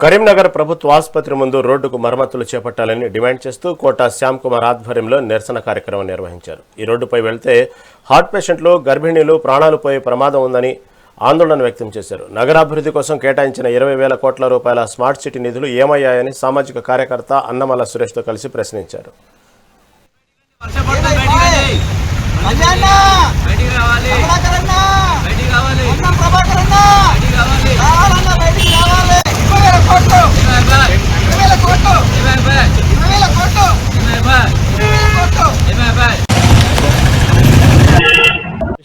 కరీంనగర్ ప్రభుత్వ ఆసుపత్రి ముందు రోడ్డుకు మరమ్మతులు చేపట్టాలని డిమాండ్ చేస్తూ కోట శ్యామ్ కుమార్ ఆధ్వర్యంలో నిరసన కార్యక్రమం నిర్వహించారు. ఈ రోడ్డుపై వెళ్తే హార్ట్ పేషెంట్లు, గర్భిణీలు ప్రాణాలు పోయే ప్రమాదం ఉందని ఆందోళన వ్యక్తం చేశారు. నగరాభివృద్ధి కోసం కేటాయించిన 20,000 కోట్ల రూపాయల స్మార్ట్ సిటీ నిధులు ఏమయ్యాయని సామాజిక కార్యకర్త అన్నమల సురేష్తో కలిసి ప్రశ్నించారు.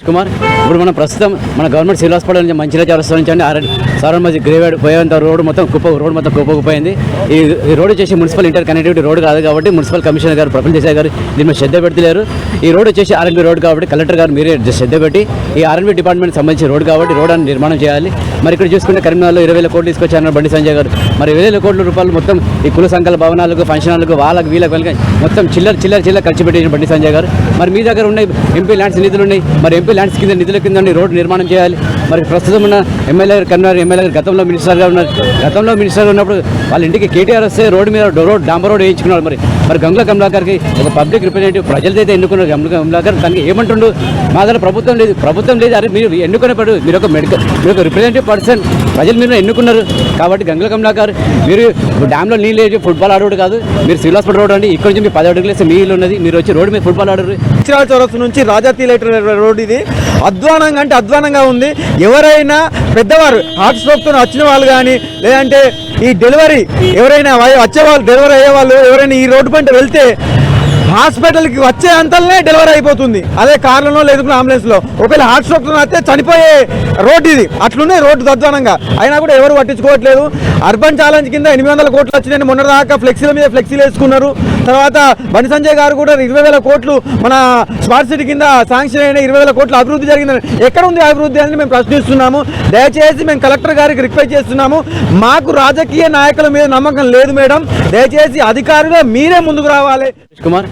కుమార్ ఇప్పుడు మనం ప్రస్తుతం మన గవర్నమెంట్ సివిల్ హాస్పిటల్ నుంచి మంచిర్యాల చౌరస్తా నుంచి సారన్ మధ్య గ్రేవేడ్ పోయేంత రోడ్ మొత్తం కుప్పకుపోయింది. ఈ రోడ్ వచ్చేసి మున్సిపల్ ఇంటర్ కనెక్టివిటీ రోడ్ కాదు కాబట్టి మున్సిపల్ కమిషనర్ గారు ప్రఫుల్ దేశాయ్ గారు దీని మీద శ్రద్ధ పెడతలేరు. ఈ రోడ్ వచ్చేసి ఆర్ఎన్బి రోడ్ కాబట్టి కలెక్టర్ గారు మీరే శ్రద్ధ పెట్టి ఈ ఆర్ఎన్బి డిపార్ట్మెంట్ సంబంధించిన రోడ్ కాబట్టి రోడ్ అని నిర్మాణం చేయాలి. మరి ఇక్కడ చూసుకుంటే కరీంనగర్లో 20,000 కోట్లు తీసుకొచ్చారు బండి సంజయ్ గారు. మరి 20,000 కోట్ల రూపాయలు మొత్తం ఈ కుల సంఘాల భవనాలకు, ఫంక్షన్ హాలకు, వాళ్ళకి వీళ్ళకి మొత్తం చిల్లర ఖర్చు పెట్టిన బండి సంజయ్ గారు. మరి మీ దగ్గర ఉన్నాయి ఎంపీ ల్యాండ్స్ నిధులు ఉన్నాయి. మరి ఎంపీ ల్యాండ్స్ కింద నిధుల కింద రోడ్డు నిర్మాణం చేయాలి. మరి ప్రస్తుతం ఉన్న ఎమ్మెల్యే గారు గతంలో మినిస్టర్గా ఉన్నారు. గతంలో మినిస్టర్గా ఉన్నప్పుడు వాళ్ళ ఇంటికి కేటీఆర్ వస్తే రోడ్డు మీద డాంబర్ రోడ్ వేయించుకున్నారు. మరి గంగుల కమలాకర్కి ఒక పబ్లిక్ రిప్రజెంటేటివ్ ప్రజలదైతే ఎన్నుకున్నారు. గంగుల కమలాకర్ తనకి ఏమంటుండు, మా దగ్గర ప్రభుత్వం లేదు. అరే మీరు ఎన్నుకునేప్పుడు మీరు ఒక రిప్రజెంటేటివ్ పర్సన్, ప్రజలు మీరు ఎన్నుకున్నారు కాబట్టి గంగుల కమలాకర్ మీరు డ్యామ్లో నీళ్ళు వేసి ఫుట్బాల్ ఆడోడు కాదు, మీరు సివిల్ హాస్పిటల్ రోడ్ అండి. ఇక్కడ నుంచి మీ 10 అడుగులు వేస్తే మీ ఇల్లు ఉన్నది, మీరు వచ్చి రోడ్డు మీద ఫుట్బాల్ ఆడరు. చౌరస్తా నుంచి రాజా థియేటర్ రోడ్ ఇది అధ్వానంగా అంటే అధ్వానంగా ఉంది. ఎవరైనా పెద్దవారు హార్ట్ స్ట్రోక్తో వచ్చిన వాళ్ళు కానీ లేదంటే ఈ డెలివరీ ఎవరైనా వచ్చేవాళ్ళు డెలివరీ అయ్యేవాళ్ళు ఎవరైనా ఈ రోడ్డు పంట వెళ్తే హాస్పిటల్కి వచ్చే అంతలోనే డెలివరీ అయిపోతుంది. అదే కార్లలో లేదు అంబులెన్స్లో. ఒకవేళ హార్ట్ స్ట్రోక్ అయితే చనిపోయే రోడ్డు ఇది. అట్లున్నాయి రోడ్డు అధ్వానంగా. అయినా కూడా ఎవరు పట్టించుకోవట్లేదు. అర్బన్ ఛాలెంజ్ కింద 800 కోట్లు వచ్చినాయని మొన్నదాకా ఫ్లెక్సీల మీద ఫ్లెక్సీలు వేసుకున్నారు. తర్వాత బండి సంజయ్ గారు కూడా 20,000 కోట్లు మన స్మార్ట్ సిటీ కింద శాంక్షన్ అయిన 20,000 కోట్లు అభివృద్ధి జరిగిందని. ఎక్కడ ఉంది అభివృద్ధి అని మేము ప్రశ్నిస్తున్నాము. దయచేసి మేము కలెక్టర్ గారికి రిక్వెస్ట్ చేస్తున్నాము. మాకు రాజకీయ నాయకుల మీద నమ్మకం లేదు మేడం. దయచేసి అధికారులు మీరే ముందుకు రావాలి. కుమార్